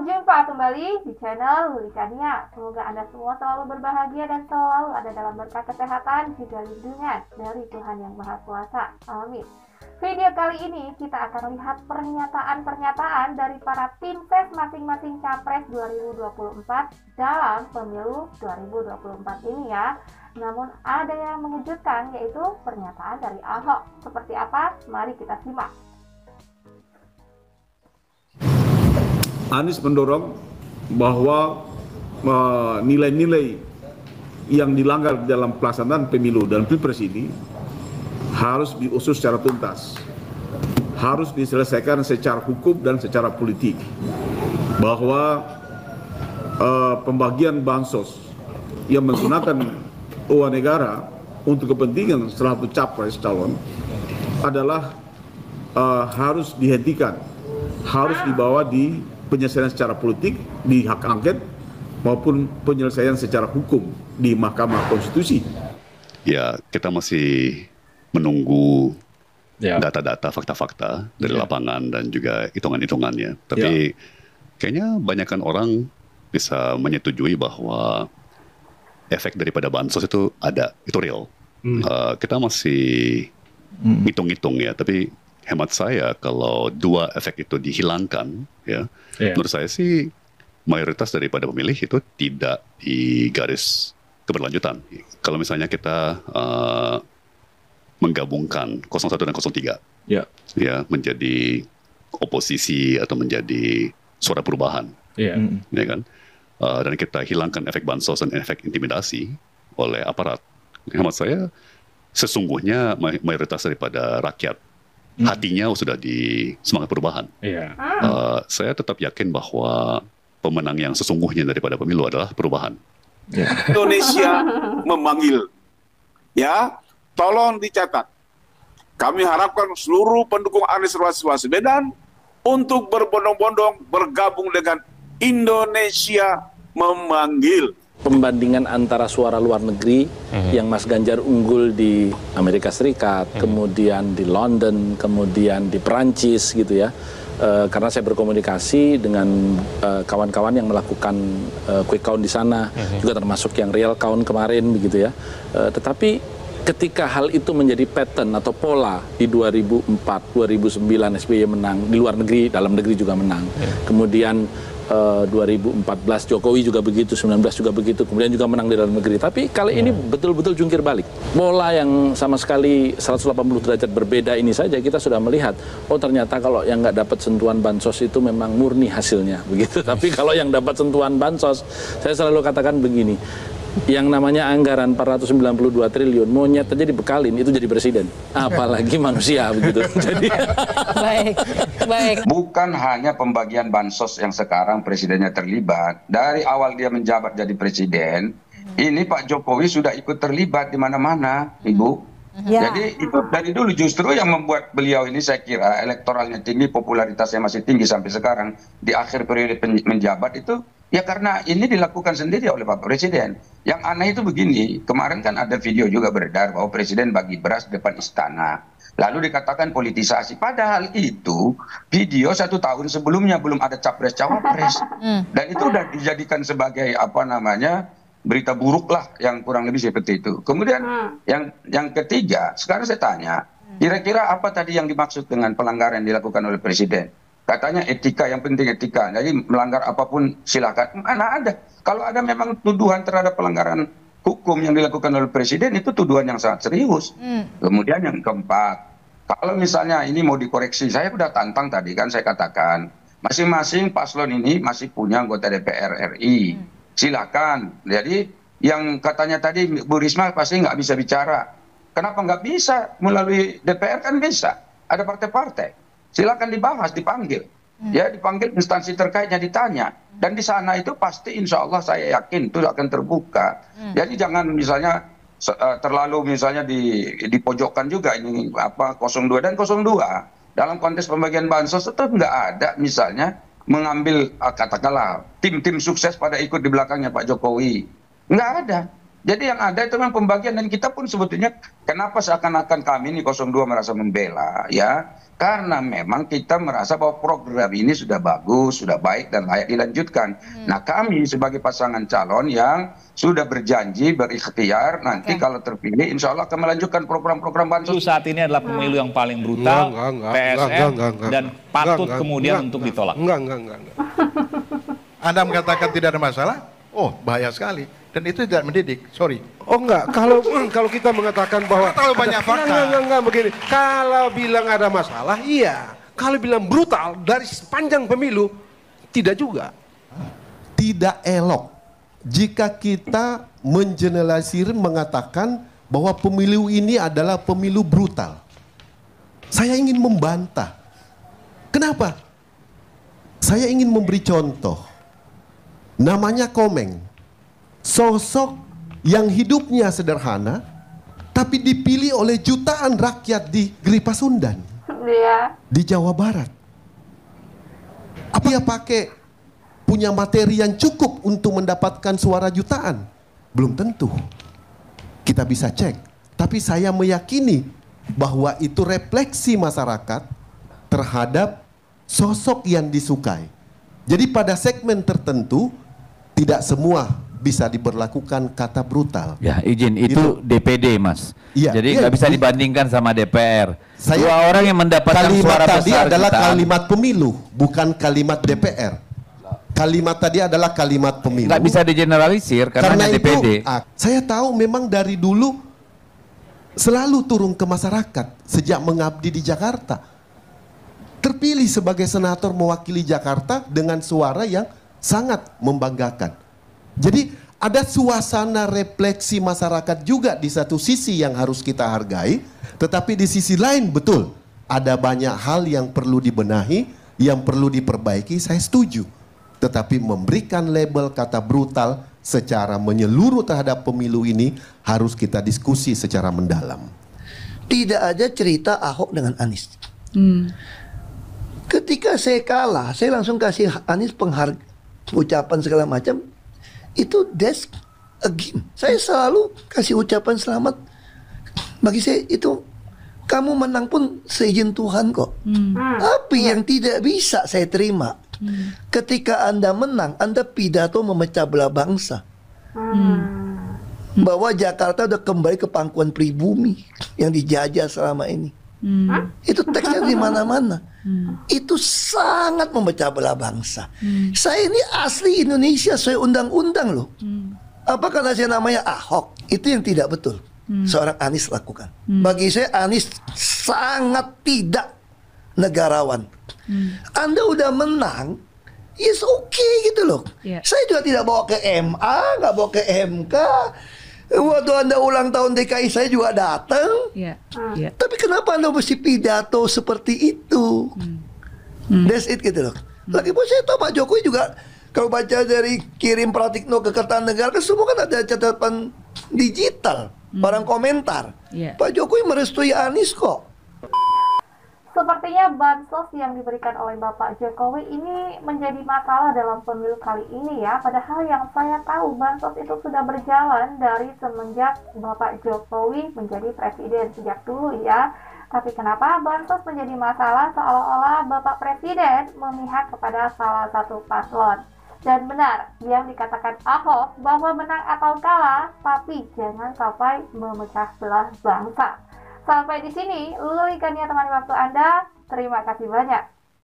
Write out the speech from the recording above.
Jumpa kembali di channel Wulikania. Semoga Anda semua selalu berbahagia dan selalu ada dalam berkah kesehatan juga lindungan dari Tuhan Yang Maha Kuasa. Amin. Video kali ini kita akan lihat pernyataan-pernyataan dari para tim ses masing-masing Capres 2024 dalam pemilu 2024 ini ya. Namun ada yang mengejutkan, yaitu pernyataan dari Ahok. Seperti apa? Mari kita simak. Anies mendorong bahwa nilai-nilai yang dilanggar dalam pelaksanaan pemilu dan pilpres ini harus diusut secara tuntas, harus diselesaikan secara hukum dan secara politik, bahwa pembagian bansos yang menggunakan uang negara untuk kepentingan salah satu capres calon adalah harus dihentikan, harus dibawa di penyelesaian secara politik di hak angket maupun penyelesaian secara hukum di Mahkamah Konstitusi. Ya, kita masih menunggu data-data, fakta-fakta dari lapangan dan juga hitungan-hitungannya. Tapi kayaknya banyakkan orang bisa menyetujui bahwa efek daripada bansos itu ada, itu real. Kita masih hitung-hitung ya, tapi hemat saya kalau dua efek itu dihilangkan, menurut saya sih mayoritas daripada pemilih itu tidak di garis keberlanjutan. Kalau misalnya kita menggabungkan 01 dan 03, ya menjadi oposisi atau menjadi suara perubahan, ya kan? Dan kita hilangkan efek bansos dan efek intimidasi oleh aparat. Hemat saya sesungguhnya mayoritas daripada rakyat hatinya sudah di semangat perubahan. Saya tetap yakin bahwa pemenang yang sesungguhnya daripada pemilu adalah perubahan. Indonesia memanggil, ya, tolong dicatat. Kami harapkan seluruh pendukung Anies Baswedan untuk berbondong-bondong bergabung dengan Indonesia memanggil. Pembandingan antara suara luar negeri yang Mas Ganjar unggul di Amerika Serikat, kemudian di London, kemudian di Perancis gitu ya. Karena saya berkomunikasi dengan kawan-kawan yang melakukan quick count di sana, juga termasuk yang real count kemarin begitu ya. Tetapi ketika hal itu menjadi pattern atau pola di 2004, 2009 SBY menang, di luar negeri, dalam negeri juga menang. Kemudian 2014 Jokowi juga begitu, 19 juga begitu, kemudian juga menang di dalam negeri. Tapi kali ini betul-betul jungkir balik. Pola yang sama sekali 180 derajat berbeda ini saja kita sudah melihat. Oh ternyata kalau yang nggak dapat sentuhan bansos itu memang murni hasilnya begitu. Tapi kalau yang dapat sentuhan bansos, saya selalu katakan begini. Yang namanya anggaran 492 triliun monyet aja dibekalin itu jadi presiden, apalagi manusia begitu. Jadi baik. Bukan hanya pembagian bansos yang sekarang presidennya terlibat. Dari awal dia menjabat jadi presiden, ini Pak Jokowi sudah ikut terlibat di mana-mana, Ibu. Jadi itu dari dulu justru yang membuat beliau ini saya kira elektoralnya tinggi, popularitasnya masih tinggi sampai sekarang di akhir periode menjabat itu. Ya karena ini dilakukan sendiri oleh Pak Presiden. Yang aneh itu begini, kemarin kan ada video juga beredar bahwa Presiden bagi beras depan istana. Lalu dikatakan politisasi. Padahal itu video 1 tahun sebelumnya belum ada capres-cawapres. Dan itu sudah dijadikan sebagai berita buruk lah yang kurang lebih seperti itu. Kemudian yang ketiga, sekarang saya tanya, kira-kira apa tadi yang dimaksud dengan pelanggaran yang dilakukan oleh Presiden? Katanya etika, yang penting etika. Jadi melanggar apapun silakan. Mana ada. Kalau ada memang tuduhan terhadap pelanggaran hukum yang dilakukan oleh Presiden, itu tuduhan yang sangat serius. Kemudian yang keempat, kalau misalnya ini mau dikoreksi, saya sudah tantang tadi kan saya katakan, masing-masing paslon ini masih punya anggota DPR RI. Silakan. Jadi yang katanya tadi Bu Risma pasti nggak bisa bicara. Kenapa nggak bisa? Melalui DPR kan bisa. Ada partai-partai. Silakan dibahas, dipanggil. Ya, dipanggil instansi terkaitnya ditanya. Dan di sana itu pasti insya Allah saya yakin itu akan terbuka. Jadi jangan misalnya terlalu misalnya dipojokkan juga ini 02 dan 02. Dalam konteks pembagian bansos itu nggak ada misalnya mengambil katakanlah tim-tim sukses pada ikut di belakangnya Pak Jokowi. Nggak ada. Jadi yang ada itu memang pembagian, dan kita pun sebetulnya kenapa seakan-akan kami ini 02 merasa membela ya, karena memang kita merasa bahwa program ini sudah bagus, sudah baik dan layak dilanjutkan. Nah, kami sebagai pasangan calon yang sudah berjanji berikhtiar nanti kalau terpilih insya Allah akan melanjutkan program-program bansos. Saat ini adalah pemilu yang paling brutal, PSM dan patut kemudian untuk ditolak. Enggak. Anda mengatakan tidak ada masalah? Oh, bahaya sekali. Dan itu tidak mendidik, sorry. Oh enggak, kalau kita mengatakan bahwa terlalu banyak fakta. Enggak begini. Kalau bilang ada masalah, iya. Kalau bilang brutal dari sepanjang pemilu, tidak juga. Tidak elok jika kita mengeneralisir mengatakan bahwa pemilu ini adalah pemilu brutal. Saya ingin membantah. Kenapa? Saya ingin memberi contoh. Namanya Komeng. Sosok yang hidupnya sederhana, tapi dipilih oleh jutaan rakyat di Geri Pasundan, di Jawa Barat. Apa dia pakai punya materi yang cukup untuk mendapatkan suara jutaan? Belum tentu. Kita bisa cek. Tapi saya meyakini bahwa itu refleksi masyarakat terhadap sosok yang disukai. Jadi pada segmen tertentu tidak semua bisa diberlakukan kata brutal. Ya, izin itu DPD, Mas. Iya, jadi nggak bisa dibandingkan sama DPR. Dua orang yang mendapatkan kalimat suara tadi besar adalah jutaan. kalimat pemilu, bukan kalimat DPR. Kalimat tadi adalah kalimat pemilu. Nggak bisa digeneralisir karena DPD. Saya tahu memang dari dulu selalu turun ke masyarakat sejak mengabdi di Jakarta. Terpilih sebagai senator mewakili Jakarta dengan suara yang sangat membanggakan. Jadi ada suasana refleksi masyarakat juga di satu sisi yang harus kita hargai, tetapi di sisi lain betul ada banyak hal yang perlu dibenahi, yang perlu diperbaiki, saya setuju. Tetapi memberikan label kata brutal secara menyeluruh terhadap pemilu ini harus kita diskusi secara mendalam. Tidak ada cerita Ahok dengan Anies. Ketika saya kalah, saya langsung kasih Anies ucapan segala macam. Itu that's a game. Saya selalu kasih ucapan selamat. Bagi saya itu kamu menang pun seizin Tuhan kok. Tapi yang tidak bisa saya terima, ketika Anda menang, Anda pidato memecah belah bangsa. Bahwa Jakarta udah kembali ke pangkuan pribumi yang dijajah selama ini. Itu teksnya di mana-mana. Itu sangat memecah belah bangsa. Saya ini asli Indonesia sesuai undang-undang loh. Apa karena saya namanya Ahok? Itu yang tidak betul seorang Anies lakukan. Bagi saya Anies sangat tidak negarawan. Anda udah menang, yes okay gitu loh. Saya juga tidak bawa ke MA, nggak bawa ke MK. Waktu Anda ulang tahun DKI saya juga datang. Tapi kenapa Anda mesti pidato seperti itu? That's it gitu loh. Lagi pun saya tahu Pak Jokowi juga kalau baca dari kirim Pratikno ke Kertanegara kan semua kan ada catatan digital, barang komentar. Pak Jokowi merestui Anies kok. Sepertinya bansos yang diberikan oleh Bapak Jokowi ini menjadi masalah dalam pemilu kali ini ya. Padahal yang saya tahu bansos itu sudah berjalan dari semenjak Bapak Jokowi menjadi presiden sejak dulu ya. Tapi kenapa bansos menjadi masalah seolah-olah Bapak Presiden memihak kepada salah satu paslon. Dan benar yang dikatakan Ahok bahwa menang atau kalah, tapi jangan sampai memecah belah bangsa. Sampai di sini, lulikannya teman waktu Anda. Terima kasih banyak.